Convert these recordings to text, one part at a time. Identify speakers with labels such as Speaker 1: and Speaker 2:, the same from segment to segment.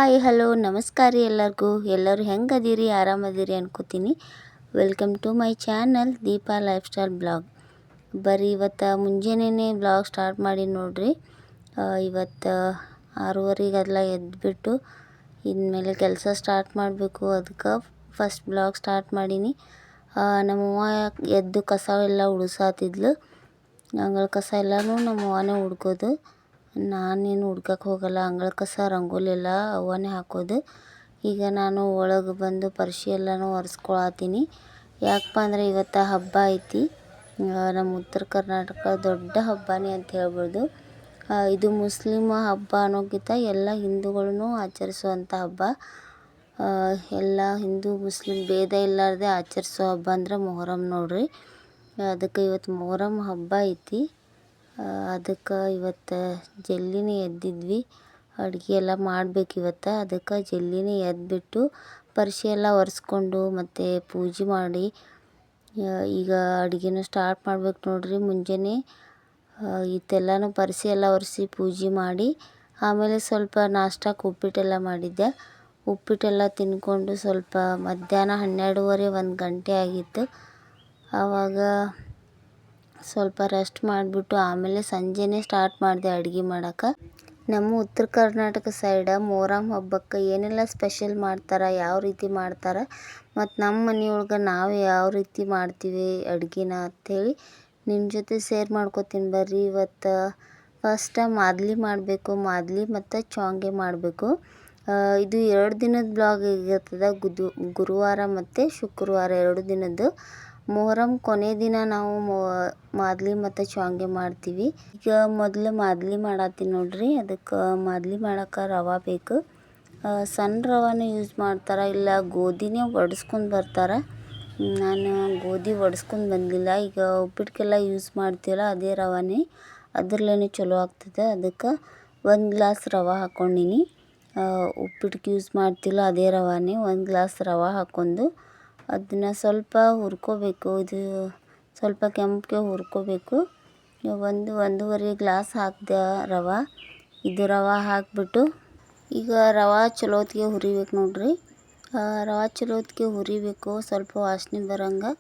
Speaker 1: Hi hello ನಮಸ್ಕಾರ ರೀ ಎಲ್ಲರೂ ಹೆಂಗದಿರಿ ಆರಾಮದಿರಿ ಅನ್ಕೋತೀನಿ. Welcome to my channel Deepa lifestyle blog. ಬರ್ರಿ ಇವತ್ತು ಮುಂಜಾನೆ ಬ್ಲಾಗ್ ಸ್ಟಾರ್ಟ್ ಮಾಡಿ ನೋಡ್ರಿ. ಇವತ್ತು 6:30 ಅದೆಲ್ಲ ಎದ್ದುಬಿಟ್ಟು ಇನ್ಮೇಲೆ ಕೆಲಸ ಸ್ಟಾರ್ಟ್ ಮಾಡಬೇಕು. ಅದಕ್ಕೆ ಫಸ್ಟ್ ಬ್ಲಾಗ್ ಸ್ಟಾರ್ಟ್ ಮಾಡೀನಿ. ನಮ್ಮವ್ವ ಎದ್ದು ಕಸ ಎಲ್ಲ ಉಳಿಸಾತಿದ್ಲು. ಅಂಗಳ ಕಸ ಎಲ್ಲನೂ ನಮ್ಮವ್ವನೇ ಹುಡ್ಕೋದು. ನಾನೇನು ಹುಡ್ಕಕ್ಕೆ ಹೋಗಲ್ಲ. ಅಂಗಳ ಕಸ ರಂಗೋಲಿ ಎಲ್ಲ ಅವನೇ ಹಾಕೋದು. ಈಗ ನಾನು ಒಳಗೆ ಬಂದು ಪರ್ಶಿ ಎಲ್ಲನೂ ಒರೆಸ್ಕೊಳತ್ತೀನಿ. ಯಾಕಪ್ಪ ಅಂದರೆ ಇವತ್ತು ಹಬ್ಬ ಐತಿ. ನಮ್ಮ ಉತ್ತರ ಕರ್ನಾಟಕ ದೊಡ್ಡ ಹಬ್ಬನೇ ಅಂತ ಹೇಳ್ಬೋದು. ಇದು ಮುಸ್ಲಿಮ್ ಹಬ್ಬ ಅನ್ನೋಕ್ಕಿಂತ ಎಲ್ಲ ಹಿಂದೂಗಳೂ ಆಚರಿಸುವಂಥ ಹಬ್ಬ. ಎಲ್ಲ ಹಿಂದೂ ಮುಸ್ಲಿಂ ಭೇದ ಇಲ್ಲಾರ್ದೆ ಆಚರಿಸೋ ಹಬ್ಬ ಅಂದ್ರೆ ಮೊಹರಂ ನೋಡ್ರಿ. ಅದಕ್ಕೆ ಇವತ್ತು ಮೊಹರಂ ಹಬ್ಬ ಐತಿ. ಅದಕ್ಕೆ ಇವತ್ತು ಜಲ್ದಿನೇ ಎದ್ದಿದ್ವಿ. ಅಡುಗೆ ಎಲ್ಲ ಮಾಡ್ಬೇಕು ಇವತ್ತು. ಅದಕ್ಕೆ ಜಲ್ದಿನೇ ಎದ್ದುಬಿಟ್ಟು ಪರ್ಶಿ ಎಲ್ಲ ಒರೆಸ್ಕೊಂಡು ಮತ್ತು ಪೂಜೆ ಮಾಡಿ ಈಗ ಅಡುಗೆನೂ ಸ್ಟಾರ್ಟ್ ಮಾಡ್ಬೇಕು ನೋಡ್ರಿ. ಮುಂಜಾನೆ ಇದೆಲ್ಲನೂ ಪರ್ಶಿ ಎಲ್ಲ ಒರೆಸಿ ಪೂಜೆ ಮಾಡಿ ಆಮೇಲೆ ಸ್ವಲ್ಪ ನಾಷ್ಟಕ್ಕೆ ಉಪ್ಪಿಟ್ಟೆಲ್ಲ ಮಾಡಿದ್ದೆ. ಉಪ್ಪಿಟ್ಟೆಲ್ಲ ತಿಂದ್ಕೊಂಡು ಸ್ವಲ್ಪ ಮಧ್ಯಾಹ್ನ 12:30 1 ಗಂಟೆ ಆಗಿತ್ತು. ಆವಾಗ ಸ್ವಲ್ಪ ರೆಸ್ಟ್ ಮಾಡಿಬಿಟ್ಟು ಆಮೇಲೆ ಸಂಜೆನೇ ಸ್ಟಾರ್ಟ್ ಮಾಡಿದೆ ಅಡುಗೆ ಮಾಡೋಕ್ಕೆ. ನಮ್ಮ ಉತ್ತರ ಕರ್ನಾಟಕ ಸೈಡ ಮೊಹರಂ ಹಬ್ಬಕ್ಕೆ ಏನೆಲ್ಲ ಸ್ಪೆಷಲ್ ಮಾಡ್ತಾರೆ, ಯಾವ ರೀತಿ ಮಾಡ್ತಾರೆ ಮತ್ತು ನಮ್ಮ ಮನೆಯೊಳಗೆ ನಾವು ಯಾವ ರೀತಿ ಮಾಡ್ತೀವಿ ಅಡುಗೆನ ಅಂಥೇಳಿ ನಿಮ್ಮ ಜೊತೆ ಶೇರ್ ಮಾಡ್ಕೊತೀನಿ ಬರ್ರಿ. ಇವತ್ತು ಫಸ್ಟ್ ಮಾದ್ಲಿ ಮಾಡಬೇಕು. ಮಾದ್ಲಿ ಮತ್ತು ಶಾವ್ಗೆ ಮಾಡಬೇಕು. ಇದು 2 ದಿನದ ಬ್ಲಾಗ್ ಇರ್ತದೆ. ಗುರುವಾರ ಮತ್ತು ಶುಕ್ರವಾರ 2 ದಿನದ್ದು. ಮೊಹರಂ ಕೊನೆ ದಿನ ನಾವು ಮಾದ್ಲಿ ಮತ್ತು ಶಾವ್ಗೆ ಮಾಡ್ತೀವಿ. ಈಗ ಮೊದಲು ಮಾದ್ಲಿ ಮಾಡತ್ತೀನಿ ನೋಡ್ರಿ. ಅದಕ್ಕೆ ಮಾದ್ಲಿ ಮಾಡೋಕೆ ರವೆ ಬೇಕು. ಸಣ್ಣ ರವೆನೂ ಯೂಸ್ ಮಾಡ್ತಾರೆ, ಇಲ್ಲ ಗೋಧಿನೇ ಒಡಿಸ್ಕೊಂಡು ಬರ್ತಾರೆ. ನಾನು ಗೋಧಿ ಒಡಿಸ್ಕೊಂಡು ಬಂದಿಲ್ಲ. ಈಗ ಉಪ್ಪಿಟ್ಟಿಗೆಲ್ಲ ಯೂಸ್ ಮಾಡ್ತೀವಲ್ಲ ಅದೇ ರವೆನೇ, ಅದರಲ್ಲೇ ಚಲೋ ಆಗ್ತದೆ. ಅದಕ್ಕೆ 1 ಗ್ಲಾಸ್ ರವೆ ಹಾಕ್ಕೊಂಡೀನಿ. ಉಪ್ಪಿಟ್ಟಿಗೆ ಯೂಸ್ ಮಾಡ್ತಿಲ್ಲ ಅದೇ ರವೆನೇ. 1 ಗ್ಲಾಸ್ ರವೆ ಹಾಕ್ಕೊಂಡು ಅದನ್ನು ಸ್ವಲ್ಪ ಹುರ್ಕೋಬೇಕು. ಇದು ಸ್ವಲ್ಪ ಕೆಂಪಗೆ ಹುರ್ಕೋಬೇಕು. 1-1.5 ಗ್ಲಾಸ್ ಹಾಕಿದೆ ರವೆ. ಇದು ರವೆ ಹಾಕಿಬಿಟ್ಟು ಈಗ ರವೆ ಚಲೋತ್ಗೆ ಹುರಿಬೇಕು ನೋಡ್ರಿ. ರವೆ ಚಲೋತ್ಗೆ ಹುರಿಬೇಕು. ಸ್ವಲ್ಪ ವಾಸನೆ ಬರೋಂಗೆ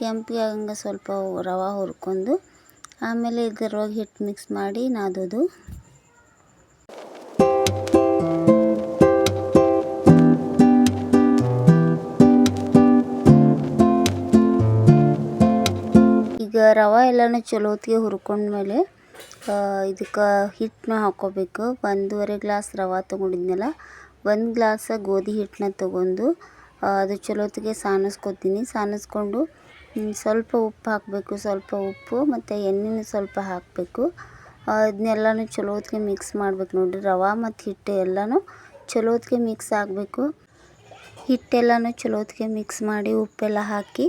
Speaker 1: ಕೆಂಪಿಗೆ ಆಗಂಗೆ ಸ್ವಲ್ಪ ರವೆ ಹುರ್ಕೊಂಡು ಆಮೇಲೆ ಇದರೊಳಗೆ ಹಿಟ್ಟು ಮಿಕ್ಸ್ ಮಾಡಿ ನಾದೋದು. ಈಗ ರವೆ ಎಲ್ಲನೂ ಚಲೋತ್ಗೆ ಹುರ್ಕೊಂಡ್ಮೇಲೆ ಇದಕ್ಕೆ ಹಿಟ್ಟನ್ನ ಹಾಕ್ಕೋಬೇಕು. 1.5 ಗ್ಲಾಸ್ ರವೆ ತೊಗೊಂಡಿದ್ನಲ್ಲ, 1 ಗ್ಲಾಸ್ ಗೋಧಿ ಹಿಟ್ಟನ್ನ ತೊಗೊಂಡು ಅದು ಚಲೋತ್ಗೆ ಸಾನಿಸ್ಕೊಂಡು ಸ್ವಲ್ಪ ಉಪ್ಪು ಹಾಕಬೇಕು. ಸ್ವಲ್ಪ ಉಪ್ಪು ಮತ್ತು ಎಣ್ಣೆನೂ ಸ್ವಲ್ಪ ಹಾಕಬೇಕು. ಇದನ್ನೆಲ್ಲನೂ ಚಲೋತ್ಗೆ ಮಿಕ್ಸ್ ಮಾಡ್ಬೇಕು ನೋಡಿರಿ. ರವೆ ಮತ್ತು ಹಿಟ್ಟು ಎಲ್ಲನೂ ಚಲೋತ್ಗೆ ಮಿಕ್ಸ್ ಆಗಬೇಕು. ಹಿಟ್ಟೆಲ್ಲನೂ ಚಲೋತ್ಗೆ ಮಿಕ್ಸ್ ಮಾಡಿ ಉಪ್ಪೆಲ್ಲ ಹಾಕಿ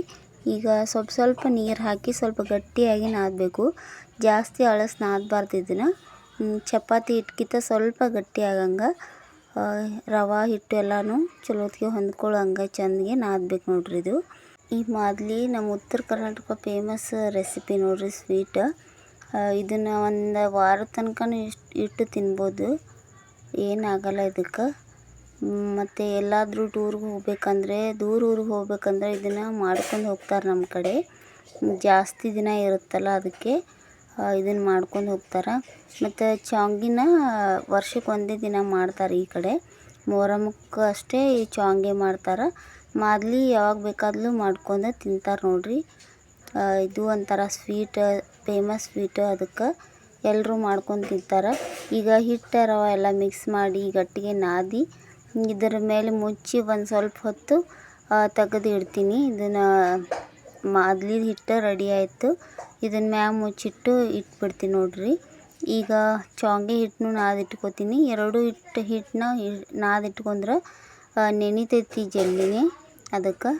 Speaker 1: ಈಗ ಸ್ವಲ್ಪ ನೀರು ಹಾಕಿ ಸ್ವಲ್ಪ ಗಟ್ಟಿಯಾಗಿ ನಾದಬೇಕು. ಜಾಸ್ತಿ ಅಳಸ್ ನಾದಬಾರ್ದು. ಇದನ್ನು ಚಪಾತಿ ಹಿಟ್ಕಿಂತ ಸ್ವಲ್ಪ ಗಟ್ಟಿ ಆಗಂಗೆ ರವೆ ಹಿಟ್ಟು ಎಲ್ಲನೂ ಚಲೋತ್ಗೆ ಹೊಂದ್ಕೊಳ್ಳೋಂಗೆ ಚೆಂದಗೆ ನಾದಬೇಕು ನೋಡ್ರಿ. ಇದು ಈ ಮಾದ್ಲಿ ನಮ್ಮ ಉತ್ತರ ಕರ್ನಾಟಕ ಫೇಮಸ್ ರೆಸಿಪಿ ನೋಡ್ರಿ, ಸ್ವೀಟ್. ಇದನ್ನು 1 ವಾರದ ತನಕನೂ ಇಟ್ಟು ತಿನ್ಬೋದು, ಏನಾಗಲ್ಲ ಇದಕ್ಕೆ. ಮತ್ತು ಎಲ್ಲಾದರೂ ಟೂರ್ಗೆ ಹೋಗ್ಬೇಕಂದ್ರೆ, ದೂರ ಊರಿಗೆ ಹೋಗ್ಬೇಕಂದ್ರೆ ಇದನ್ನು ಮಾಡ್ಕೊಂಡು ಹೋಗ್ತಾರೆ. ನಮ್ಮ ಕಡೆ ಜಾಸ್ತಿ ದಿನ ಇರುತ್ತಲ್ಲ ಅದಕ್ಕೆ ಇದನ್ನು ಮಾಡ್ಕೊಂಡು ಹೋಗ್ತಾರೆ. ಮತ್ತು ಶಾವ್ಗೆನ ವರ್ಷಕ್ಕೆ 1 ದಿನ ಮಾಡ್ತಾರೆ ಈ ಕಡೆ. ಮೊಹರಮಕ್ಕೆ ಅಷ್ಟೇ ಈ ಶಾವ್ಗೆ ಮಾಡ್ತಾರೆ. ಮಾದ್ಲಿ ಯಾವಾಗ ಬೇಕಾದ್ರೂ ಮಾಡ್ಕೊಂಡು ತಿಂತಾರೆ ನೋಡ್ರಿ. ಇದು ಒಂಥರ ಸ್ವೀಟ್, ಫೇಮಸ್ ಸ್ವೀಟ್. ಅದಕ್ಕೆ ಎಲ್ಲರೂ ಮಾಡ್ಕೊಂಡು ತಿಂತಾರೆ. ಈಗ ಹಿಟ್ಟು ರವೆ ಎಲ್ಲ ಮಿಕ್ಸ್ ಮಾಡಿ ಗಟ್ಟಿಗೆ ನಾದಿ ಇದರ ಮೇಲೆ ಮುಚ್ಚಿ ಒಂದು ಸ್ವಲ್ಪ ಹೊತ್ತು ತೆಗೆದು ಇಡ್ತೀನಿ. ಇದನ್ನು ಮಾದ್ಲಿ ಹಿಟ್ಟು ರೆಡಿ ಆಯಿತು. ಇದನ್ನ ಮ್ಯಾಗ ಮುಚ್ಚಿಟ್ಟು ಇಟ್ಬಿಡ್ತೀನಿ ನೋಡ್ರಿ. ಈಗ ಶಾವ್ಗೆ ಹಿಟ್ಟನ್ನು ನಾದಿಟ್ಕೋತೀನಿ. 2 ಹಿಟ್ಟನ್ನ ನಾದಿಟ್ಕೊಂಡ್ರೆ ನೆನಿತೈತಿ ಜಲ್ದಿನೇ. ಅದಕ್ಕೆ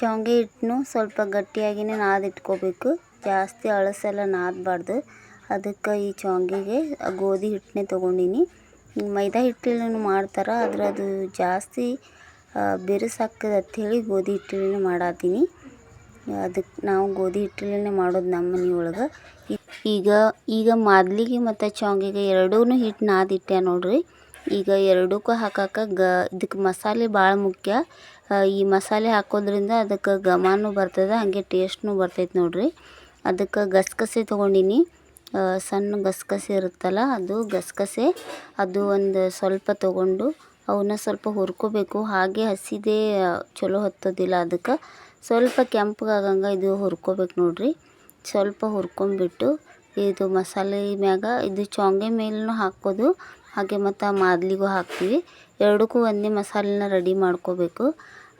Speaker 1: ಶಾವ್ಗೆ ಹಿಟ್ಟನ್ನು ಸ್ವಲ್ಪ ಗಟ್ಟಿಯಾಗಿಯೇ ನಾದಿಟ್ಕೋಬೇಕು. ಜಾಸ್ತಿ ಅಳಸೆಲ್ಲ ನಾದಬಾರ್ದು. ಅದಕ್ಕೆ ಈ ಶಾವ್ಗೆಗೆ ಗೋಧಿ ಹಿಟ್ಟನ್ನೇ ತೊಗೊಂಡಿನಿ. ಮೈದಾ ಹಿಟ್ಟಲ್ಲೂ ಮಾಡ್ತಾರೆ, ಆದರೆ ಅದು ಜಾಸ್ತಿ ಬಿರುಸಾಗ್ತದೆ ಅಂಥೇಳಿ ಗೋಧಿ ಹಿಟ್ಟಲ್ಲೇ ಮಾಡತ್ತೀನಿ. ಅದಕ್ಕೆ ನಾವು ಗೋಧಿ ಹಿಟ್ಟಲ್ಲೇ ಮಾಡೋದು ನಮ್ಮ ಮನೆಯೊಳಗೆ. ಈಗ ಮಾದ್ಲಿಗೆ ಮತ್ತು ಶಾವ್ಗೆಗೆ ಎರಡೂ ಹಿಟ್ಟು ನಾದಿಟ್ಟೆ ನೋಡ್ರಿ. ಈಗ ಎರಡಕ್ಕೂ ಹಾಕಕ್ಕೆ ಇದಕ್ಕೆ ಮಸಾಲೆ ಭಾಳ ಮುಖ್ಯ. ಈ ಮಸಾಲೆ ಹಾಕೋದ್ರಿಂದ ಅದಕ್ಕೆ ಘಮನೂ ಬರ್ತದೆ, ಹಾಗೆ ಟೇಸ್ಟ್ನೂ ಬರ್ತೈತೆ ನೋಡ್ರಿ. ಅದಕ್ಕೆ ಗಸಗಸೆ ತೊಗೊಂಡಿನಿ. ಸಣ್ಣ ಗಸಗಸೆ ಇರುತ್ತಲ್ಲ ಅದು ಗಸಗಸೆ, ಅದು ಒಂದು ಸ್ವಲ್ಪ ತೊಗೊಂಡು ಅವನ್ನ ಸ್ವಲ್ಪ ಹುರ್ಕೋಬೇಕು. ಹಾಗೆ ಹಸಿದೇ ಚಲೋ ಹತ್ತೋದಿಲ್ಲ, ಅದಕ್ಕೆ ಸ್ವಲ್ಪ ಕೆಂಪಗಾಗಂಗೆ ಇದು ಹುರ್ಕೋಬೇಕು ನೋಡ್ರಿ. ಸ್ವಲ್ಪ ಹುರ್ಕೊಂಬಿಟ್ಟು ಇದು ಮಸಾಲೆ ಮ್ಯಾಗ ಇದು ಚೊಂಗೆ ಮೇಲೂ ಹಾಕೋದು, ಹಾಗೆ ಮತ್ತು ಮಾದ್ಲಿಗೂ ಹಾಕ್ತೀವಿ. ಎರಡಕ್ಕೂ ಒಂದೇ ಮಸಾಲೆನ ರೆಡಿ ಮಾಡ್ಕೋಬೇಕು.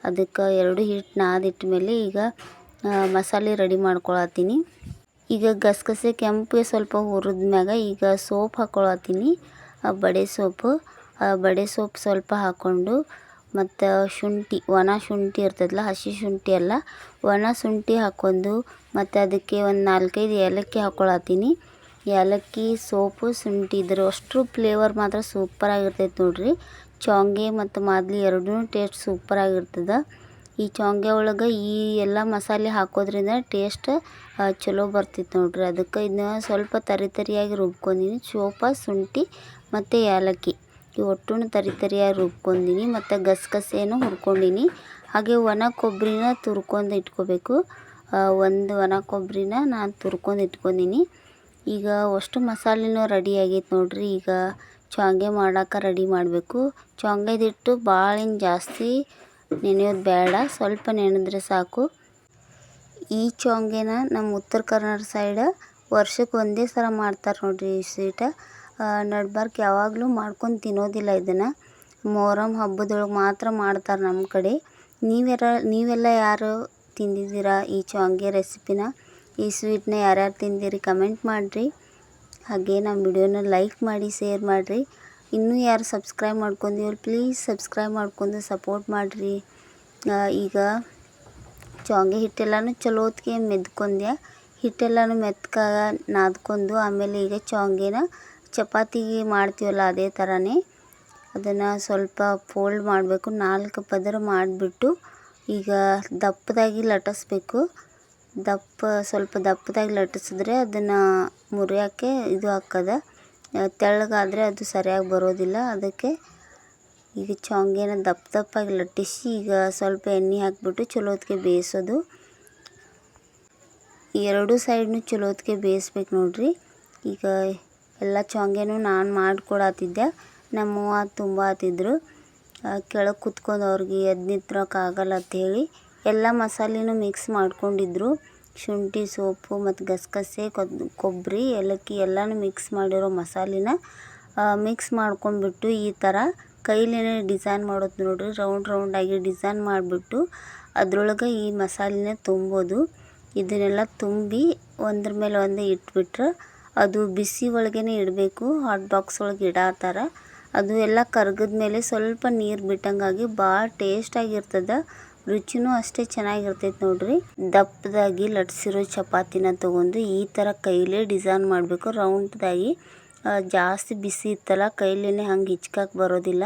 Speaker 1: ಅದಕ್ಕೆ ಎರಡು ಹಿಟ್ಟು ನಾದಿಟ್ಟ ಮೇಲೆ ಈಗ ಮಸಾಲೆ ರೆಡಿ ಮಾಡ್ಕೊಳತ್ತೀನಿ. ಈಗ ಗಸಗಸೆ ಕೆಂಪಿಗೆ ಸ್ವಲ್ಪ ಹುರಿದ ಮ್ಯಾಗ ಈಗ ಸೋಪ್ ಹಾಕ್ಕೊಳತ್ತೀನಿ, ಬಡೆ ಸೋಪು. ಬಡೆ ಸೋಪ್ ಸ್ವಲ್ಪ ಹಾಕ್ಕೊಂಡು ಮತ್ತು ಶುಂಠಿ, ಒಣ ಶುಂಠಿ ಇರ್ತದಲ್ಲ, ಹಸಿ ಶುಂಠಿ ಅಲ್ಲ ಒಣ ಶುಂಠಿ ಹಾಕ್ಕೊಂಡು ಮತ್ತು ಅದಕ್ಕೆ ಒಂದು 4-5 ಏಲಕ್ಕಿ ಹಾಕ್ಕೊಳತ್ತೀನಿ. ಏಲಕ್ಕಿ, ಸೋಪು, ಶುಂಠಿ ಇದ್ರ ಅಷ್ಟು ಫ್ಲೇವರ್ ಮಾತ್ರ ಸೂಪರಾಗಿರ್ತೈತೆ ನೋಡ್ರಿ. ಚೊಂಗೆ ಮತ್ತು ಮಾದ್ಲಿ ಎರಡೂ ಟೇಸ್ಟ್ ಸೂಪರಾಗಿರ್ತದೆ. ಈ ಚೊಂಗೆ ಒಳಗೆ ಈ ಎಲ್ಲ ಮಸಾಲೆ ಹಾಕೋದ್ರಿಂದ ಟೇಸ್ಟ್ ಚಲೋ ಬರ್ತೈತೆ ನೋಡ್ರಿ. ಅದಕ್ಕೆ ಇದನ್ನ ಸ್ವಲ್ಪ ತರಿಯಾಗಿ ರುಬ್ಕೊಂಡಿನಿ. ಸೋಪ, ಶುಂಠಿ ಮತ್ತು ಏಲಕ್ಕಿ ಇವು ಒಟ್ಟು ತರಿಯಾಗಿ ರುಬ್ಕೊಂಡಿನಿ. ಮತ್ತು ಗಸಗಸೆನೂ ಹುರ್ಕೊಂಡಿನಿ. ಹಾಗೆ ಒಣ ಕೊಬ್ಬರಿನ ತುರ್ಕೊಂಡು ಇಟ್ಕೋಬೇಕು. ಒಂದು ಒಣ ಕೊಬ್ಬರಿನ ನಾನು ತುರ್ಕೊಂಡು ಇಟ್ಕೊಂಡಿನಿ. ಈಗ ಅಷ್ಟು ಮಸಾಲೆನೂ ರೆಡಿ ಆಗೈತೆ ನೋಡ್ರಿ. ಈಗ ಚೊಂಗೆ ಮಾಡೋಕೆ ರೆಡಿ ಮಾಡಬೇಕು. ಚೊಂಗೆದಿಟ್ಟು ಭಾಳ ಜಾಸ್ತಿ ನೆನೆಯೋದು ಬೇಡ, ಸ್ವಲ್ಪ ನೆನೆದ್ರೆ ಸಾಕು. ಈ ಚೊಂಗೆನ ನಮ್ಮ ಉತ್ತರ ಕರ್ನಾಟಕ ಸೈಡ್ ವರ್ಷಕ್ಕೆ ಒಂದೇ ಸಲ ಮಾಡ್ತಾರೆ ನೋಡ್ರಿ ಈ ಸ್ವೀಟ. ನಡ್ಬರ್ಕ್ ಯಾವಾಗಲೂ ಮಾಡ್ಕೊಂಡು ತಿನ್ನೋದಿಲ್ಲ ಇದನ್ನು. ಮೊಹರಂ ಹಬ್ಬದೊಳಗೆ ಮಾತ್ರ ಮಾಡ್ತಾರೆ ನಮ್ಮ ಕಡೆ. ನೀವೆಲ್ಲ ಯಾರು ತಿಂದಿದ್ದೀರಾ ಈ ಚೊಂಗೆ ರೆಸಿಪಿನ, ಈ ಸ್ವೀಟ್ನ ಯಾರ್ಯಾರು ತಿಂದಿರಿ ಕಮೆಂಟ್ ಮಾಡಿರಿ. ಹಾಗೆ ನಮ್ಮ ವಿಡಿಯೋನ ಲೈಕ್ ಮಾಡಿ, ಶೇರ್ ಮಾಡಿರಿ. ಇನ್ನೂ ಯಾರು ಸಬ್ಸ್ಕ್ರೈಬ್ ಮಾಡ್ಕೊಂಡಿವ್ರು ಪ್ಲೀಸ್ ಸಬ್ಸ್ಕ್ರೈಬ್ ಮಾಡ್ಕೊಂಡು ಸಪೋರ್ಟ್ ಮಾಡಿರಿ. ಈಗ ಚೊಂಗೆ ಹಿಟ್ಟೆಲ್ಲನೂ ಚಲೋ ಹೊತ್ತಿಗೆ ಮೆದ್ಕೊಂಡೆ. ಹಿಟ್ಟೆಲ್ಲನೂ ಮೆತ್ಕಾಗ ನಾದ್ಕೊಂಡು ಆಮೇಲೆ ಈಗ ಚೊಂಗೆನ ಚಪಾತಿಗೆ ಮಾಡ್ತೀವಲ್ಲ ಅದೇ ಥರನೇ ಅದನ್ನು ಸ್ವಲ್ಪ ಫೋಲ್ಡ್ ಮಾಡಬೇಕು. 4 ಪದರ ಮಾಡಿಬಿಟ್ಟು ಈಗ ದಪ್ಪದಾಗಿ ಲಟ್ಟಿಸ್ಬೇಕು. ಸ್ವಲ್ಪ ದಪ್ಪದಾಗಿ ಲಟ್ಟಿಸಿದ್ರೆ ಅದನ್ನು ಮುರಿಯೋಕ್ಕೆ ಇದು ಹಾಕದ. ತೆಳ್ಳಗಾದರೆ ಅದು ಸರಿಯಾಗಿ ಬರೋದಿಲ್ಲ. ಅದಕ್ಕೆ ಈಗ ಚೊಂಗೆನ ದಪ್ಪಾಗಿ ಲಟ್ಟಿಸಿ ಈಗ ಸ್ವಲ್ಪ ಎಣ್ಣೆ ಹಾಕಿಬಿಟ್ಟು ಚಲೋ ಹೊತ್ತಿಗೆ ಬೇಯಿಸೋದು. ಎರಡೂ ಸೈಡ್ನೂ ಚಲೋ ಹೊತ್ತಿಗೆ ಬೇಯಿಸ್ಬೇಕು ನೋಡ್ರಿ. ಈಗ ಎಲ್ಲ ಚೊಂಗೆನೂ ನಾನು ಮಾಡಿಕೊಡತ್ತಿದ್ದೆ. ನಮ್ಮವ್ವ ತುಂಬ ಆತಿದ್ರು. ಕೆಳಗೆ ಕುತ್ಕೊಂಡು ಅವ್ರಿಗೆ ಎದ್ದು ನಿಂತ್ರೋಕ್ಕಾಗಲ್ಲ ಅಂಥೇಳಿ ಎಲ್ಲ ಮಸಾಲೆನೂ ಮಿಕ್ಸ್ ಮಾಡ್ಕೊಂಡಿದ್ರು. ಶುಂಠಿ, ಸೋಪು ಮತ್ತು ಗಸಗಸೆ, ಕೊಬ್ಬರಿ, ಏಲಕ್ಕಿ ಎಲ್ಲನೂ ಮಿಕ್ಸ್ ಮಾಡಿರೋ ಮಸಾಲೆನ ಮಿಕ್ಸ್ ಮಾಡ್ಕೊಂಡ್ಬಿಟ್ಟು ಈ ಥರ ಕೈಲೇನೆ ಡಿಸೈನ್ ಮಾಡೋದು ನೋಡ್ರಿ. ರೌಂಡಾಗಿ ಡಿಸೈನ್ ಮಾಡಿಬಿಟ್ಟು ಅದರೊಳಗೆ ಈ ಮಸಾಲೆನ ತುಂಬೋದು. ಇದನ್ನೆಲ್ಲ ತುಂಬಿ ಒಂದ್ರ ಮೇಲೆ ಒಂದು ಇಟ್ಬಿಟ್ರೆ ಅದು ಬಿಸಿ ಒಳಗೇ ಇಡಬೇಕು. ಹಾಟ್ ಬಾಕ್ಸ್ ಒಳಗೆ ಇಡೋ ಥರ ಅದು ಎಲ್ಲ ಕರ್ಗದ ಮೇಲೆ ಸ್ವಲ್ಪ ನೀರು ಬಿಟ್ಟಂಗಾಗಿ ಭಾಳ ಟೇಸ್ಟಾಗಿರ್ತದೆ. ರುಚಿನೂ ಅಷ್ಟೇ ಚೆನ್ನಾಗಿರ್ತೈತೆ ನೋಡ್ರಿ. ದಪ್ಪದಾಗಿ ಲಟ್ಸಿರೋ ಚಪಾತಿನ ತೊಗೊಂಡು ಈ ಥರ ಕೈಲೇ ಡಿಸೈನ್ ಮಾಡಬೇಕು ರೌಂಡ್ದಾಗಿ. ಜಾಸ್ತಿ ಬಿಸಿ ಇತ್ತಲ್ಲ ಕೈಲೇ ಹಂಗೆ ಹಿಚ್ಕಕ್ಕೆ ಬರೋದಿಲ್ಲ.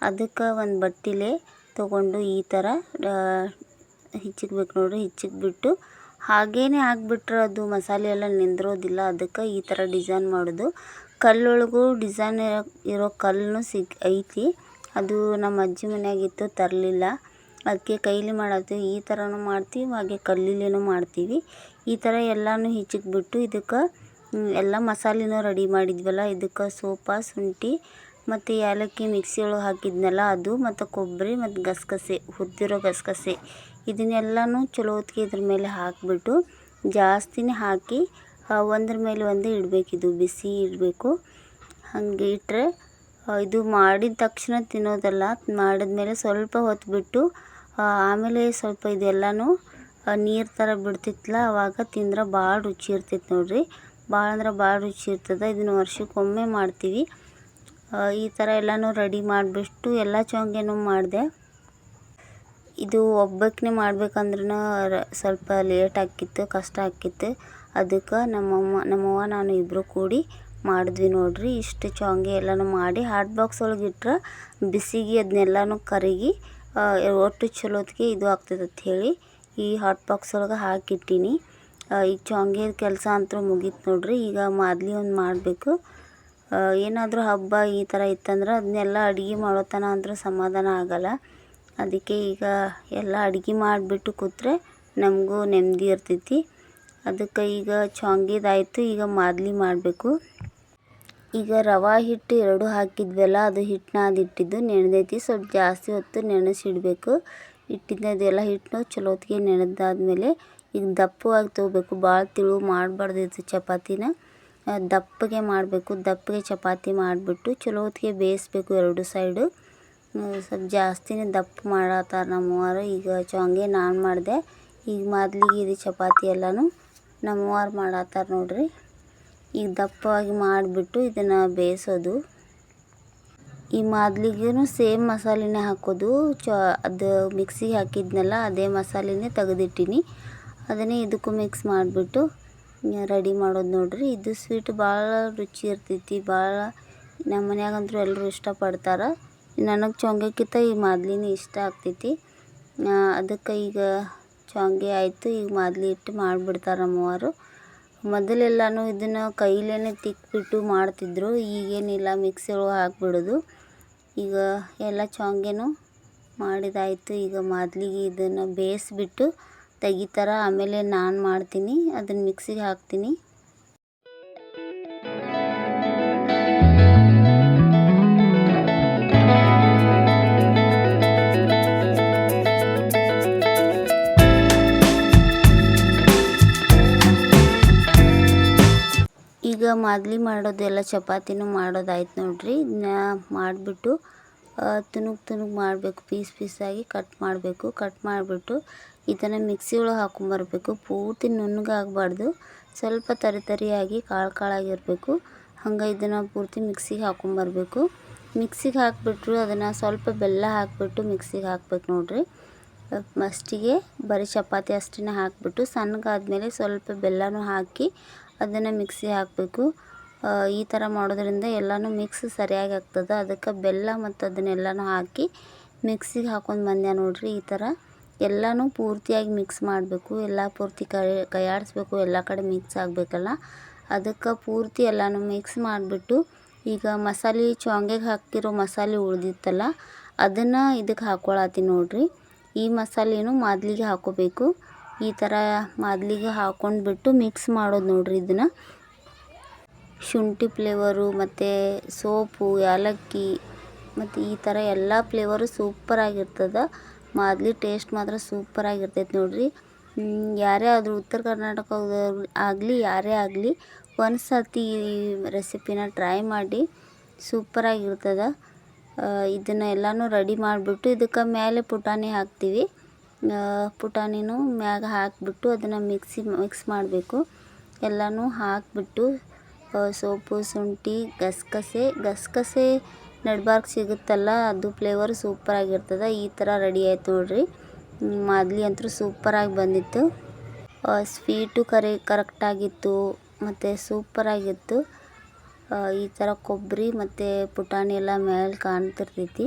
Speaker 1: ಅದಕ್ಕೆ ಒಂದು ಬಟ್ಟೆಲೇ ತೊಗೊಂಡು ಈ ಥರ ಹಿಚ್ಚಕ್ಬೇಕು ನೋಡ್ರಿ. ಹಿಚ್ಚಕ್ಬಿಟ್ಟು ಹಾಗೇ ಹಾಕ್ಬಿಟ್ರೆ ಅದು ಮಸಾಲೆ ಎಲ್ಲ ನಿಂದಿರೋದಿಲ್ಲ. ಅದಕ್ಕೆ ಈ ಥರ ಡಿಸೈನ್ ಮಾಡೋದು. ಕಲ್ಲೊಳಗೂ ಡಿಸೈನ್ ಇರೋ ಕಲ್ಲೂ ಐತಿ. ಅದು ನಮ್ಮ ಅಜ್ಜಿ ಮನೆಯಾಗಿತ್ತು, ತರಲಿಲ್ಲ. ಅದಕ್ಕೆ ಕೈಲಿ ಮಾಡತ್ತೀವಿ. ಈ ಥರನೂ ಮಾಡ್ತೀವಿ, ಹಾಗೆ ಕಲ್ಲಿಲೇನೂ ಮಾಡ್ತೀವಿ. ಈ ಥರ ಎಲ್ಲನೂ ಹಿಚ್ಚಕ್ಬಿಟ್ಟು ಇದಕ್ಕೆ ಎಲ್ಲ ಮಸಾಲೆನೂ ರೆಡಿ ಮಾಡಿದ್ವಲ್ಲ, ಇದಕ್ಕೆ ಸೋಪ, ಶುಂಠಿ ಮತ್ತು ಏಲಕ್ಕಿ ಮಿಕ್ಸಿ ಒಳಗೆ ಹಾಕಿದ್ನಲ್ಲ ಅದು, ಮತ್ತು ಕೊಬ್ಬರಿ ಮತ್ತು ಗಸಗಸೆ, ಹುರಿದಿರೋ ಗಸಗಸೆ ಇದನ್ನೆಲ್ಲನೂ ಚಲೋ ಹೊತ್ತಿಗೆ ಇದ್ರ ಮೇಲೆ ಹಾಕಿಬಿಟ್ಟು ಜಾಸ್ತಿನೇ ಹಾಕಿ ಒಂದ್ರ ಮೇಲೆ ಒಂದು ಇಡಬೇಕಿದು, ಬಿಸಿ ಇಡಬೇಕು. ಹಾಗೆ ಇಟ್ಟರೆ ಇದು ಮಾಡಿದ ತಕ್ಷಣ ತಿನ್ನೋದಲ್ಲ, ಮಾಡಿದ್ಮೇಲೆ ಸ್ವಲ್ಪ ಹೊತ್ತು ಬಿಟ್ಟು ಆಮೇಲೆ ಸ್ವಲ್ಪ ಇದೆಲ್ಲನೂ ನೀರು ಥರ ಬಿಡ್ತಿತ್ತಲ್ಲ ಆವಾಗ ತಿಂದ್ರೆ ಭಾಳ ರುಚಿ ಇರ್ತೈತೆ ನೋಡ್ರಿ. ಭಾಳ ಅಂದ್ರೆ ಭಾಳ ರುಚಿ ಇರ್ತದೆ. ಇದನ್ನು ವರ್ಷಕ್ಕೊಮ್ಮೆ ಮಾಡ್ತೀವಿ. ಈ ಥರ ಎಲ್ಲನೂ ರೆಡಿ ಮಾಡಿಬಿಟ್ಟು ಎಲ್ಲ ಚೊಂಗೆನೂ ಮಾಡಿದೆ. ಇದು ಒಬ್ಬಕ್ಕೇ ಮಾಡ್ಬೇಕಂದ್ರೂ ಸ್ವಲ್ಪ ಲೇಟ್ ಆಕ್ಕಿತ್ತು, ಕಷ್ಟ ಆಕ್ಕಿತ್ತು. ಅದಕ್ಕೆ ನಮ್ಮವ್ವ ನಾನು ಇಬ್ಬರು ಕೂಡಿ ಮಾಡಿದ್ವಿ ನೋಡ್ರಿ. ಇಷ್ಟು ಚೊಂಗೆ ಎಲ್ಲನೂ ಮಾಡಿ ಹಾಟ್ ಬಾಕ್ಸ್ ಒಳಗೆ ಇಟ್ರೆ ಬಿಸಿಗೆ ಅದನ್ನೆಲ್ಲನೂ ಕರಗಿ ಒಟ್ಟು ಚಲೋ ಹೊತ್ತಿಗೆ ಇದು ಆಗ್ತದೆ ಅಂತ ಹೇಳಿ ಈ ಹಾಟ್ ಬಾಕ್ಸ್ ಒಳಗೆ ಹಾಕಿಟ್ಟೀನಿ. ಈ ಚೊಂಗೆ ಕೆಲಸ ಅಂತೂ ಮುಗೀತು ನೋಡ್ರಿ. ಈಗ ಮಾದ್ಲಿ ಒಂದು ಮಾಡಬೇಕು. ಏನಾದರೂ ಹಬ್ಬ ಈ ಥರ ಇತ್ತಂದ್ರೆ ಅದನ್ನೆಲ್ಲ ಅಡುಗೆ ಮಾಡೋತನ ಅಂದರೂ ಸಮಾಧಾನ ಆಗಲ್ಲ. ಅದಕ್ಕೆ ಈಗ ಎಲ್ಲ ಅಡುಗೆ ಮಾಡಿಬಿಟ್ಟು ಕೂತ್ರೆ ನಮಗೂ ನೆಮ್ಮದಿ ಇರ್ತೈತಿ. ಅದಕ್ಕೆ ಈಗ ಶಾವ್ಗೆದಾಯ್ತು, ಈಗ ಮಾದಲಿ ಮಾಡಬೇಕು. ಈಗ ರವೆ ಹಿಟ್ಟು 2 ಹಾಕಿದ್ವಲ್ಲ, ಅದು ಹಿಟ್ಟನ್ನ ಅದಿಟ್ಟಿದ್ದು ನೆನೆದೈತಿ. ಸ್ವಲ್ಪ ಜಾಸ್ತಿ ಹೊತ್ತು ನೆನೆಸಿಡಬೇಕು. ಇಟ್ಟಿದ್ದೆಲ್ಲ ಹಿಟ್ಟು ಚಲೋ ಹೊತ್ತಿಗೆ ನೆನೆದಾದ್ಮೇಲೆ ಈಗ ದಪ್ಪವಾಗಿ ತೊಗೋಬೇಕು. ಭಾಳ ತಿಳು ಮಾಡಬಾರ್ದು ಚಪಾತಿನ, ದಪ್ಪಗೆ ಮಾಡಬೇಕು. ದಪ್ಪಗೆ ಚಪಾತಿ ಮಾಡಿಬಿಟ್ಟು ಚಲೋ ಹೊತ್ತಿಗೆ ಬೇಯಿಸ್ಬೇಕು 2 ಸೈಡು. ಸ್ವಲ್ಪ ಜಾಸ್ತಿನೇ ದಪ್ಪ ಮಾಡತ್ತಾರ ನಮ್ಮವ್ವರು. ಈಗ ಶಾವ್ಗೆ ನಾನು ಮಾಡಿದೆ. ಈಗ ಮಾದಲಿಗೆ ಇದು ಚಪಾತಿ ಎಲ್ಲನೂ ನಮ್ಮವ್ರು ಮಾಡತ್ತಾರ ನೋಡ್ರಿ. ಈಗ ದಪ್ಪವಾಗಿ ಮಾಡಿಬಿಟ್ಟು ಇದನ್ನು ಬೇಯಿಸೋದು. ಈ ಮಾದಲಿಗೂ ಸೇಮ್ ಮಸಾಲೆನೇ ಹಾಕೋದು. ಅದು ಮಿಕ್ಸಿಗೆ ಹಾಕಿದ್ನಲ್ಲ ಅದೇ ಮಸಾಲೆನೇ ತೆಗೆದಿಟ್ಟಿನಿ. ಅದನ್ನೇ ಇದಕ್ಕೂ ಮಿಕ್ಸ್ ಮಾಡಿಬಿಟ್ಟು ರೆಡಿ ಮಾಡೋದು ನೋಡ್ರಿ. ಇದು ಸ್ವೀಟ್ ಭಾಳ ರುಚಿ ಇರ್ತೈತಿ. ಭಾಳ ನಮ್ಮ ಮನ್ಯಾಗಂತೂ ಎಲ್ಲರೂ ಇಷ್ಟಪಡ್ತಾರೆ. ನನಗೆ ಶಾವ್ಗೆಕ್ಕಿಂತ ಈ ಮಾದಲಿನೇ ಇಷ್ಟ ಆಗ್ತೈತಿ. ಅದಕ್ಕೆ ಈಗ ಶಾವ್ಗೆ ಆಯಿತು. ಈಗ ಮಾದಲಿ ಇಟ್ಟು ಮಾಡಿಬಿಡ್ತಾರೆ ನಮ್ಮವರು. ಮೊದಲೆಲ್ಲನೂ ಇದನ್ನು ಕೈಲೇ ತಿಕ್ಬಿಟ್ಟು ಮಾಡ್ತಿದ್ರು. ಈಗೇನಿಲ್ಲ, ಮಿಕ್ಸಿ ಒಳಗೆ ಹಾಕ್ಬಿಡೋದು. ಈಗ ಎಲ್ಲ ಶಾವ್ಗೆನೂ ಮಾಡಿದಾಯಿತು. ಈಗ ಮಾದಲಿಗೆ ಇದನ್ನು ಬೇಯಿಸ್ಬಿಟ್ಟು ತೆಗಿತಾರೆ. ಆಮೇಲೆ ನಾನು ಮಾಡ್ತೀನಿ, ಅದನ್ನು ಮಿಕ್ಸಿಗೆ ಹಾಕ್ತೀನಿ. ಈಗ ಮಾದಲಿ ಮಾಡೋದೆಲ್ಲ ಚಪಾತಿನೂ ಮಾಡೋದಾಯ್ತು ನೋಡ್ರಿ. ಇದನ್ನ ಮಾಡಿಬಿಟ್ಟು ತುಣುಕು ಮಾಡಬೇಕು. ಪೀಸಾಗಿ ಕಟ್ ಮಾಡಬೇಕು. ಕಟ್ ಮಾಡಿಬಿಟ್ಟು ಇದನ್ನು ಮಿಕ್ಸಿ ಒಳಗೆ ಹಾಕೊಂಬರ್ಬೇಕು. ಪೂರ್ತಿ ನುಣ್ಣಗಾಗಬಾರ್ದು, ಸ್ವಲ್ಪ ತರಿಯಾಗಿ ಕಾಳಾಗಿರಬೇಕು. ಹಂಗೆ ಇದನ್ನು ಪೂರ್ತಿ ಮಿಕ್ಸಿಗೆ ಹಾಕೊಂಬರ್ಬೇಕು. ಮಿಕ್ಸಿಗೆ ಹಾಕಿಬಿಟ್ರು ಅದನ್ನು ಸ್ವಲ್ಪ ಬೆಲ್ಲ ಹಾಕಿಬಿಟ್ಟು ಮಿಕ್ಸಿಗೆ ಹಾಕ್ಬೇಕು ನೋಡ್ರಿ. ಫಸ್ಟಿಗೆ ಬರೀ ಚಪಾತಿ ಅಷ್ಟೇ ಹಾಕಿಬಿಟ್ಟು ಸಣ್ಣಗಾದ್ಮೇಲೆ ಸ್ವಲ್ಪ ಬೆಲ್ಲನೂ ಹಾಕಿ ಅದನ್ನು ಮಿಕ್ಸಿಗೆ ಹಾಕಬೇಕು. ಈ ಥರ ಮಾಡೋದ್ರಿಂದ ಎಲ್ಲನೂ ಮಿಕ್ಸ್ ಸರಿಯಾಗಿ ಆಗ್ತದೆ. ಅದಕ್ಕೆ ಬೆಲ್ಲ ಮತ್ತು ಅದನ್ನೆಲ್ಲನೂ ಹಾಕಿ ಮಿಕ್ಸಿಗೆ ಹಾಕೊಂಡು ಬಂದೆ ನೋಡ್ರಿ. ಈ ಥರ ಎಲ್ಲನೂ ಪೂರ್ತಿಯಾಗಿ ಮಿಕ್ಸ್ ಮಾಡಬೇಕು. ಎಲ್ಲ ಪೂರ್ತಿ ಕೈಯಾಡಿಸ್ಬೇಕು, ಎಲ್ಲ ಕಡೆ ಮಿಕ್ಸ್ ಆಗಬೇಕಲ್ಲ. ಅದಕ್ಕೆ ಪೂರ್ತಿ ಎಲ್ಲನೂ ಮಿಕ್ಸ್ ಮಾಡಿಬಿಟ್ಟು ಈಗ ಮಸಾಲೆ ಶಾವ್ಗೆಗೆ ಹಾಕಿರೋ ಮಸಾಲೆ ಉಳಿದಿತ್ತಲ್ಲ ಅದನ್ನು ಇದಕ್ಕೆ ಹಾಕ್ಕೊಳತ್ತೀನಿ ನೋಡ್ರಿ. ಈ ಮಸಾಲೆನೂ ಮಾದಲಿಗೆ ಹಾಕ್ಕೋಬೇಕು. ಈ ಥರ ಮಾದಲಿಗೆ ಹಾಕ್ಕೊಂಡ್ಬಿಟ್ಟು ಮಿಕ್ಸ್ ಮಾಡೋದು ನೋಡ್ರಿ. ಇದನ್ನು ಶುಂಠಿ ಫ್ಲೇವರು ಮತ್ತು ಸೋಪು, ಏಲಕ್ಕಿ ಮತ್ತು ಈ ಥರ ಎಲ್ಲ ಫ್ಲೇವರು ಸೂಪರಾಗಿರ್ತದೆ. ಮಾದಲಿ ಟೇಸ್ಟ್ ಮಾತ್ರ ಸೂಪರಾಗಿರ್ತೈತೆ ನೋಡ್ರಿ. ಯಾರೇ ಆದರೂ ಉತ್ತರ ಕರ್ನಾಟಕದವ್ರು ಆಗಲಿ ಯಾರೇ ಆಗಲಿ ಒಂದು ಸರ್ತಿ ಈ ರೆಸಿಪಿನ ಟ್ರೈ ಮಾಡಿ, ಸೂಪರಾಗಿರ್ತದೆ. ಇದನ್ನು ಎಲ್ಲನೂ ರೆಡಿ ಮಾಡಿಬಿಟ್ಟು ಇದಕ್ಕೆ ಮೇಲೆ ಪುಟಾಣಿ ಹಾಕ್ತೀವಿ. ಪುಟಾಣಿನೂ ಮ್ಯಾಗ ಹಾಕಿಬಿಟ್ಟು ಅದನ್ನು ಮಿಕ್ಸ್ ಮಾಡಬೇಕು. ಎಲ್ಲನೂ ಹಾಕಿಬಿಟ್ಟು ಸೋಪು, ಶುಂಠಿ, ಗಸಗಸೆ ನಡ್ಬಾರ್ಕ್ ಸಿಗುತ್ತಲ್ಲ, ಅದು ಫ್ಲೇವರ್ ಸೂಪರಾಗಿರ್ತದೆ. ಈ ಥರ ರೆಡಿ ಆಯ್ತು ನೋಡ್ರಿ. ಮಾದಲಿ ಅಂತೂ ಸೂಪರಾಗಿ ಬಂದಿತ್ತು. ಸ್ವೀಟು ಕರೆಕ್ಟಾಗಿತ್ತು ಮತ್ತು ಸೂಪರಾಗಿತ್ತು. ಈ ಥರ ಕೊಬ್ಬರಿ ಮತ್ತು ಪುಟಾಣಿ ಎಲ್ಲ ಮೇಲೆ ಕಾಣ್ತಿರ್ತೈತಿ.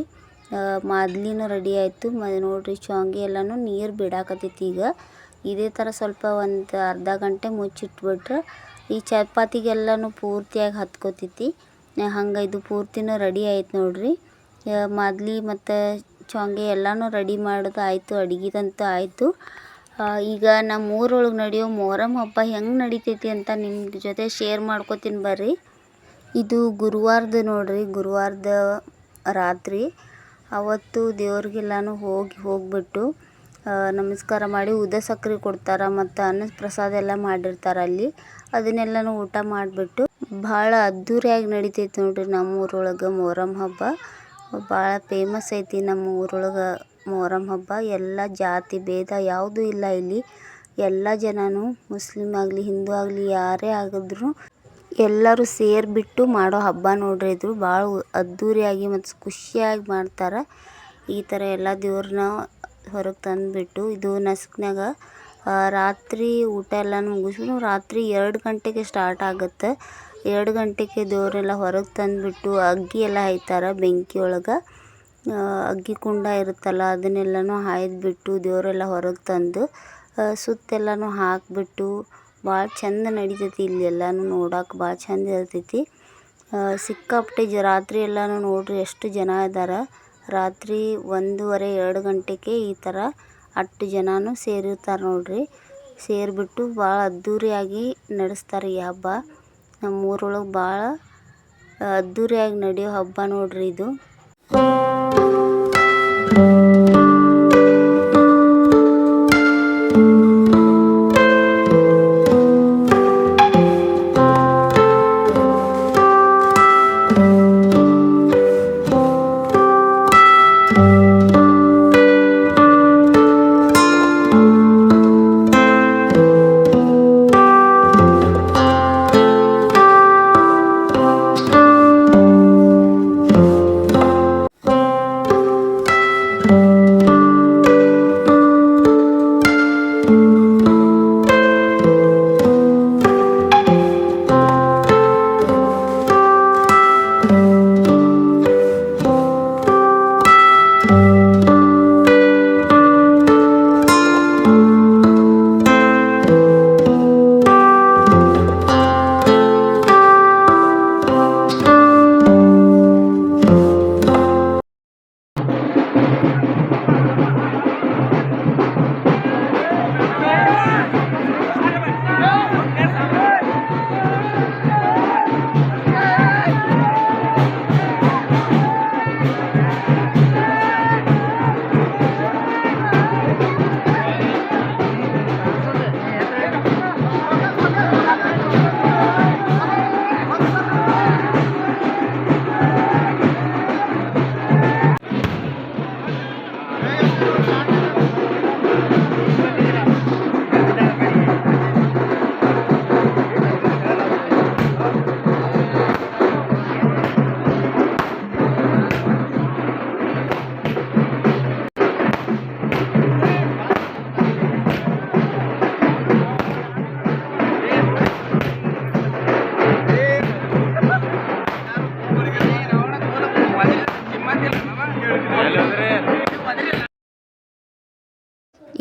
Speaker 1: ಮಾದಲಿನೂ ರೆಡಿ ಆಯಿತು. ನೋಡ್ರಿ ಶಾವ್ಗೆ ಎಲ್ಲನೂ ನೀರು ಬಿಡಾಕತ್ತೈತಿ. ಈಗ ಇದೇ ಥರ ಸ್ವಲ್ಪ ಒಂದು ಅರ್ಧ ಗಂಟೆ ಮುಚ್ಚಿಟ್ಬಿಟ್ರೆ ಈ ಚಪಾತಿಗೆಲ್ಲನೂ ಪೂರ್ತಿಯಾಗಿ ಹತ್ಕೋತೈತಿ. ಹಂಗೆ ಇದು ಪೂರ್ತಿನೂ ರೆಡಿ ಆಯ್ತು ನೋಡ್ರಿ. ಮಾದಲಿ ಮತ್ತು ಶಾವ್ಗೆ ಎಲ್ಲನೂ ರೆಡಿ ಮಾಡೋದು ಆಯಿತು. ಅಡುಗೆದಂತೂ ಆಯಿತು. ಈಗ ನಮ್ಮ ಊರೊಳಗೆ ನಡೆಯೋ ಮೊಹರಂ ಹಬ್ಬ ಹೆಂಗೆ ನಡಿತೈತಿ ಅಂತ ನಿಮ್ಮ ಜೊತೆ ಶೇರ್ ಮಾಡ್ಕೋತೀನಿ ಬರ್ರಿ. ಇದು ಗುರುವಾರದ ನೋಡ್ರಿ, ಗುರುವಾರದ ರಾತ್ರಿ. ಅವತ್ತು ದೇವ್ರಿಗೆಲ್ಲನೂ ಹೋಗ್ಬಿಟ್ಟು ನಮಸ್ಕಾರ ಮಾಡಿ ಉದ ಸಕ್ಕರೆ ಕೊಡ್ತಾರೆ ಮತ್ತು ಅನ್ನ ಪ್ರಸಾದ ಎಲ್ಲ ಮಾಡಿರ್ತಾರೆ ಅಲ್ಲಿ. ಅದನ್ನೆಲ್ಲನೂ ಊಟ ಮಾಡಿಬಿಟ್ಟು ಭಾಳ ಅದ್ಧೂರಿಯಾಗಿ ನಡಿತೈತಿ ನೋಡ್ರಿ ನಮ್ಮ ಊರೊಳಗೆ ಮೊಹರಂ ಹಬ್ಬ. ಭಾಳ ಫೇಮಸ್ ಐತಿ ನಮ್ಮ ಊರೊಳಗೆ ಮೊಹರಂ ಹಬ್ಬ. ಎಲ್ಲ ಜಾತಿ ಭೇದ ಯಾವುದೂ ಇಲ್ಲ ಇಲ್ಲಿ. ಎಲ್ಲ ಜನನೂ ಮುಸ್ಲಿಮ್ ಆಗಲಿ ಹಿಂದೂ ಆಗಲಿ ಯಾರೇ ಆಗಿದ್ರು ಎಲ್ಲರೂ ಸೇರಿಬಿಟ್ಟು ಮಾಡೋ ಹಬ್ಬ ನೋಡ್ರಿ ಇದು. ಭಾಳ ಅದ್ಧೂರಿಯಾಗಿ ಮತ್ತು ಖುಷಿಯಾಗಿ ಮಾಡ್ತಾರೆ. ಈ ಥರ ಎಲ್ಲ ದೇವ್ರನ್ನ ಹೊರಗೆ ತಂದುಬಿಟ್ಟು ಇದು ನಸುಕ್ನಾಗ ರಾತ್ರಿ ಊಟ ಎಲ್ಲನೂ ಮುಗಿಸ್ಬಿಟ್ಟು ರಾತ್ರಿ 2 ಗಂಟೆಗೆ ಸ್ಟಾರ್ಟ್ ಆಗುತ್ತೆ. 2 ಗಂಟೆಗೆ ದೇವರೆಲ್ಲ ಹೊರಗೆ ತಂದುಬಿಟ್ಟು ಅಗ್ಗಿ ಎಲ್ಲ ಹಾಯ್ತಾರೆ ಬೆಂಕಿ ಒಳಗೆ. ಅಗ್ಗಿ ಕುಂಡ ಇರುತ್ತಲ್ಲ ಅದನ್ನೆಲ್ಲನೂ ಹಾಯ್ದುಬಿಟ್ಟು ದೇವರೆಲ್ಲ ಹೊರಗೆ ತಂದು ಸುತ್ತೆಲ್ಲನೂ ಹಾಕಿಬಿಟ್ಟು ಭಾಳ ಚಂದ ನಡಿತೈತಿ. ಇಲ್ಲಿ ಎಲ್ಲನೂ ನೋಡೋಕೆ ಭಾಳ ಚಂದ ಇರ್ತೈತಿ. ಸಿಕ್ಕಾಪಟ್ಟೆ ರಾತ್ರಿ ಎಲ್ಲನೂ ನೋಡ್ರಿ ಎಷ್ಟು ಜನ ಇದ್ದಾರೆ. ರಾತ್ರಿ 1:30 2 ಗಂಟೆಗೆ ಈ ಥರ ಅಷ್ಟು ಜನನೂ ಸೇರಿರ್ತಾರೆ ನೋಡ್ರಿ. ಸೇರಿಬಿಟ್ಟು ಭಾಳ ಅದ್ಧೂರಿಯಾಗಿ ನಡೆಸ್ತಾರೆ ಈ ಹಬ್ಬ. ನಮ್ಮೂರೊಳಗೆ ಭಾಳ ಅದ್ಧೂರಿಯಾಗಿ ನಡೆಯೋ ಹಬ್ಬ ನೋಡ್ರಿ ಇದು.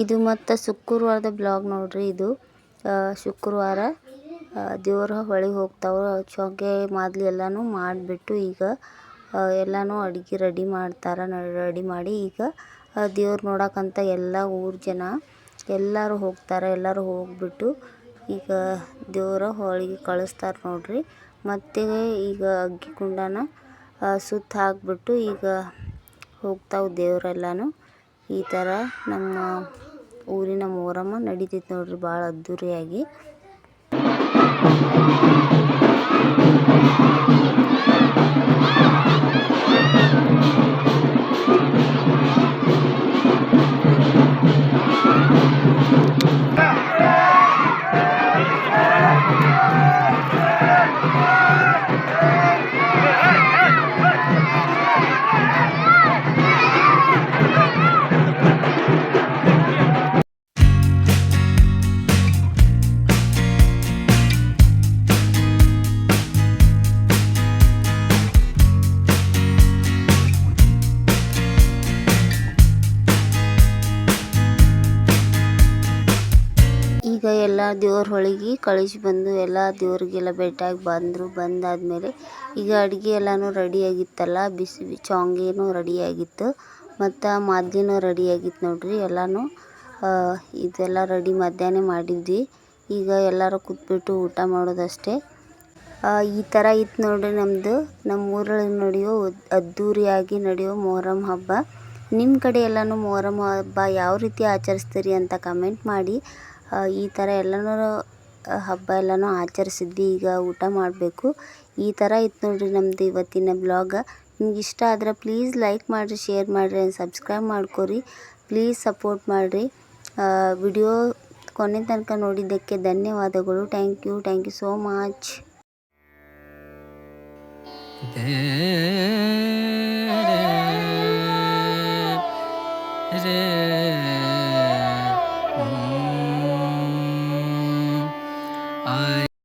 Speaker 1: ಇದು ಮತ್ತು ಶುಕ್ರವಾರದ ಬ್ಲಾಗ್ ನೋಡ್ರಿ. ಇದು ಶುಕ್ರವಾರ ದೇವ್ರ ಹೊಳಿಗೆ ಹೋಗ್ತಾವೆ. ಚೊಗ್ಗೆ ಮಾದಲಿ ಎಲ್ಲನೂ ಮಾಡಿಬಿಟ್ಟು ಈಗ ಎಲ್ಲನೂ ಅಡುಗೆ ರೆಡಿ ಮಾಡ್ತಾರೆ. ರೆಡಿ ಮಾಡಿ ಈಗ ದೇವ್ರು ನೋಡೋಕ್ಕಂತ ಎಲ್ಲ ಊರ ಜನ ಎಲ್ಲರೂ ಹೋಗ್ತಾರೆ. ಎಲ್ಲರೂ ಹೋಗ್ಬಿಟ್ಟು ಈಗ ದೇವರ ಹೊಳಿಗೆ ಕಳಿಸ್ತಾರೆ ನೋಡ್ರಿ. ಮತ್ತು ಈಗ ಅಗ್ಗಿ ಕುಂಡನ ಸುತ್ತ ಹಾಕ್ಬಿಟ್ಟು ಈಗ ಹೋಗ್ತಾವೆ ದೇವರೆಲ್ಲನೂ. ಈ ಥರ ನಮ್ಮ ಊರಿನ ಮೊಹರಮ್ಮ ನಡೀತೈತೆ ನೋಡ್ರಿ ಭಾಳ ಅದ್ಧೂರಿಯಾಗಿ. ಈಗ ಎಲ್ಲ ದೇವ್ರ ಹೊಳಿಗೆ ಕಳಿಸಿ ಬಂದು ಎಲ್ಲ ದೇವ್ರಿಗೆಲ್ಲ ಭೇಟಿಯಾಗಿ ಬಂದರು. ಬಂದಾದಮೇಲೆ ಈಗ ಅಡುಗೆ ಎಲ್ಲನೂ ರೆಡಿಯಾಗಿತ್ತಲ್ಲ. ಬಿಸಿ ಶಾವ್ಗೆನೂ ರೆಡಿಯಾಗಿತ್ತು ಮತ್ತು ಮಾದಲಿನೂ ರೆಡಿಯಾಗಿತ್ತು ನೋಡ್ರಿ. ಎಲ್ಲನೂ ಇದೆಲ್ಲ ರೆಡಿ ಮಧ್ಯಾಹ್ನ ಮಾಡಿದ್ವಿ. ಈಗ ಎಲ್ಲರೂ ಕೂತ್ಬಿಟ್ಟು ಊಟ ಮಾಡೋದಷ್ಟೇ. ಈ ಥರ ಇತ್ತು ನೋಡ್ರಿ ನಮ್ಮ ಊರೊಳಗೆ ನಡೆಯೋ ಅದ್ಧೂರಿಯಾಗಿ ನಡೆಯೋ ಮೊಹರಂ ಹಬ್ಬ. ನಿಮ್ಮ ಕಡೆ ಎಲ್ಲನೂ ಮೊಹರಂ ಹಬ್ಬ ಯಾವ ರೀತಿ ಆಚರಿಸ್ತೀರಿ ಅಂತ ಕಮೆಂಟ್ ಮಾಡಿ. ಈ ಥರ ಎಲ್ಲನೂ ಹಬ್ಬ ಎಲ್ಲನೂ ಆಚರಿಸಿದ್ವಿ. ಈಗ ಊಟ ಮಾಡಬೇಕು. ಈ ಥರ ಇತ್ತು ನೋಡ್ರಿ ನಮ್ಮದು ಇವತ್ತಿನ ಬ್ಲಾಗ್. ನಿಮ್ಗೆ ಇಷ್ಟ ಆದರೆ ಪ್ಲೀಸ್ ಲೈಕ್ ಮಾಡಿರಿ, ಶೇರ್ ಮಾಡಿರಿ, ಸಬ್ಸ್ಕ್ರೈಬ್ ಮಾಡ್ಕೊರಿ. ಪ್ಲೀಸ್ ಸಪೋರ್ಟ್ ಮಾಡಿರಿ. ವಿಡಿಯೋ ಕೊನೆ ತನಕ ನೋಡಿದ್ದಕ್ಕೆ ಧನ್ಯವಾದಗಳು. Thank you so much.